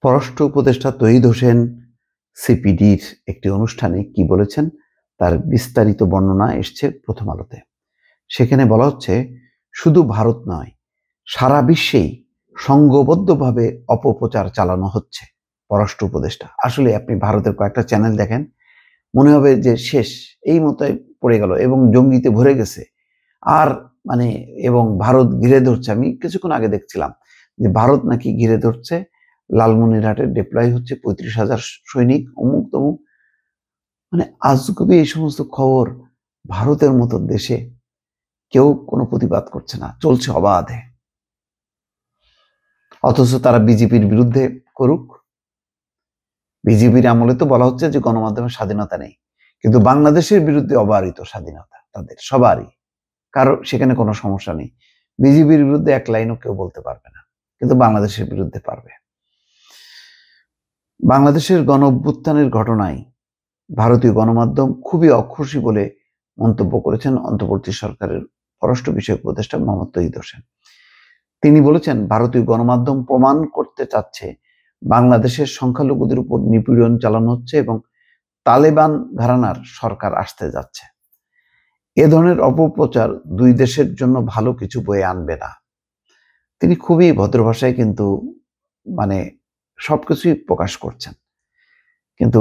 পররাষ্ট্র উপদেষ্টা তৌহিদ হোসেন সিপিডির একটি অনুষ্ঠানে কি বলেছেন তার বিস্তারিত বর্ণনা এসছে প্রথম আলোতে। সেখানে বলা হচ্ছে, শুধু ভারত নয়, সারা বিশ্বেই সংঘবদ্ধভাবে অপপ্রচার চালানো হচ্ছে। পররাষ্ট্র উপদেষ্টা, আসলে আপনি ভারতের কয়েকটা চ্যানেল দেখেন, মনে হবে যে শেষ, এই মতোই পড়ে গেল এবং জঙ্গিতে ভরে গেছে। আর এবং ভারত ঘিরে ধরছে। আমি কিছুক্ষণ আগে দেখছিলাম যে ভারত নাকি ঘিরে ধরছে, লালমনিরহাটে ডিপ্লয় হচ্ছে 35,000 সৈনিক, অমুক তমুক। আজগুবি এই সমস্ত খবর। ভারতের মতো দেশে কেউ কোনো প্রতিবাদ করছে না, চলছে অবাধে। অথচ তারা বিজেপির বিরুদ্ধে করুক। বিজেপির আমলে তো বলা হচ্ছে যে গণমাধ্যমের স্বাধীনতা নেই, কিন্তু বাংলাদেশের বিরুদ্ধে অবারিত স্বাধীনতা তাদের সবারই, কারো সেখানে কোনো সমস্যা নেই। বিজেপির বিরুদ্ধে এক লাইনও কেউ বলতে পারবে না, কিন্তু বাংলাদেশের বিরুদ্ধে পারবে। বাংলাদেশের গণ অভ্যুত্থানের ঘটনায় ভারতীয় গণমাধ্যম খুবই অখুশি বলে মন্তব্য করেছেন অন্তর্বর্তী সরকারের পররাষ্ট্র বিষয়ক উপদেষ্টা মোহাম্মদ তৌহিদ হোসেন। তিনি বলেছেন, ভারতীয় গণমাধ্যম প্রমাণ করতে চাচ্ছে বাংলাদেশের সংখ্যালঘুদের উপর নিপীড়ন চালানো হচ্ছে এবং তালেবান ঘরানার সরকার আসতে যাচ্ছে। এ ধরনের অপপ্রচার দুই দেশের জন্য ভালো কিছু বয়ে আনবে না। তিনি খুবই ভদ্র ভাষায় কিন্তু সবকিছুই প্রকাশ করছেন, কিন্তু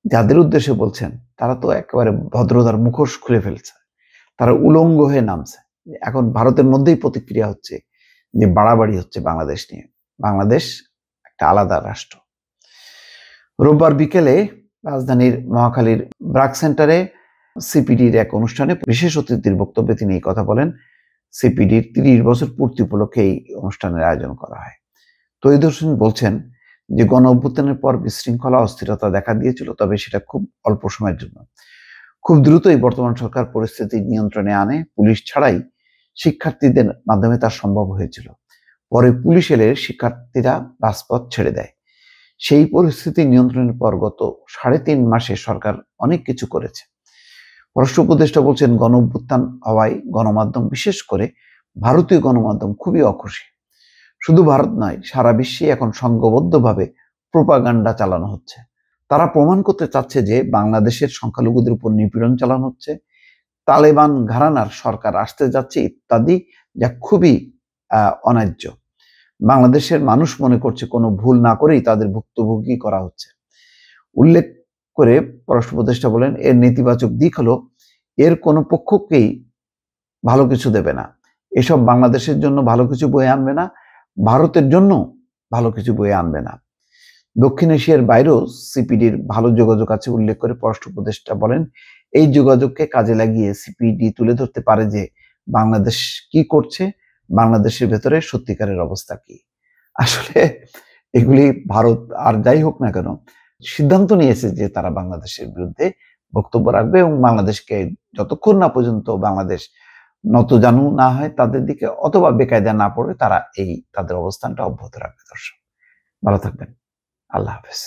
যাদের উদ্দেশ্যে বলছেন তারা তো একেবারে ভদ্রতার মুখোশ খুলে ফেলছে। তারা উলঙ্গ হয়ে নামছে। এখন ভারতের মধ্যেই প্রতিক্রিয়া হচ্ছে যে বাড়াবাড়ি হচ্ছে বাংলাদেশ নিয়ে। বাংলাদেশ একটা আলাদা রাষ্ট্র। রোববার বিকেলে রাজধানীর মহাখালীর ব্র্যাক সেন্টারে সিপিডির এক অনুষ্ঠানে বিশেষ অতিথির বক্তব্যে তিনি এই কথা বলেন। সিপিডির 30 বছর পূর্তি উপলক্ষে এই অনুষ্ঠানের আয়োজন করা হয়। তৌহিদ হোসেন বলছেন যে গণ অভ্যুত্থানের পর বিশৃঙ্খলা অস্থিরতা দেখা দিয়েছিল, তবে সেটা খুব অল্প সময়ের জন্য। খুব দ্রুতই বর্তমান সরকার পরিস্থিতি নিয়ন্ত্রণে আনে। পুলিশ ছাড়াই শিক্ষার্থীদের মাধ্যমে তা সম্ভব হয়েছিল। পরে পুলিশ এলে শিক্ষার্থীরা রাজপথ ছেড়ে দেয়। সেই পরিস্থিতি নিয়ন্ত্রণের পর গত 3.5 মাসে সরকার অনেক কিছু করেছে। পররাষ্ট্র উপদেষ্টা বলছেন, গণ অভ্যুত্থান হওয়ায় গণমাধ্যম, বিশেষ করে ভারতীয় গণমাধ্যম খুবই অখুশি। শুধু ভারত নয়, সারা বিশ্বে এখন সংঘবদ্ধভাবে প্রোপাগান্ডা চালানো হচ্ছে। তারা প্রমাণ করতে চাচ্ছে যে বাংলাদেশের সংখ্যালঘুদের উপর নিপীড়ন চালানো হচ্ছে, তালেবান ঘরানার সরকার আসতে যাচ্ছে ইত্যাদি, যা খুবই অন্যায্য। বাংলাদেশের মানুষ মনে করছে কোনো ভুল না করেই তাদের ভুক্তভোগী করা হচ্ছে। উল্লেখ করে পররাষ্ট্র উপদেষ্টা বলেন, এর নেতিবাচক দিক হলো এর কোনো পক্ষকেই ভালো কিছু দেবে না। এসব বাংলাদেশের জন্য ভালো কিছু বয়ে আনবে না, ভারতের জন্য ভালো কিছু বয়ে আনবে না। দক্ষিণ এশিয়ার বাইরেও সিপিডির ভালো যোগাযোগ আছে উল্লেখ করে পররাষ্ট্র উপদেষ্টা বলেন, এই যোগাযোগকে কাজে লাগিয়ে সিপিডি তুলে ধরতে পারে যে বাংলাদেশ কি করছে, বাংলাদেশের ভেতরে সত্যিকারের অবস্থা কি। আসলে এগুলি ভারত আর যাই হোক না কেন সিদ্ধান্ত নিয়েছে যে তারা বাংলাদেশের বিরুদ্ধে বক্তব্য রাখবে এবং বাংলাদেশকে যতক্ষণ না পর্যন্ত বাংলাদেশ নতজানু না হয় তাদের দিকে, অথবা বেকায়দা না পড়ে, তারা তাদের অবস্থানটা অব্যাহত রাখবে। দর্শক ভালো থাকবেন। আল্লাহ হাফেজ।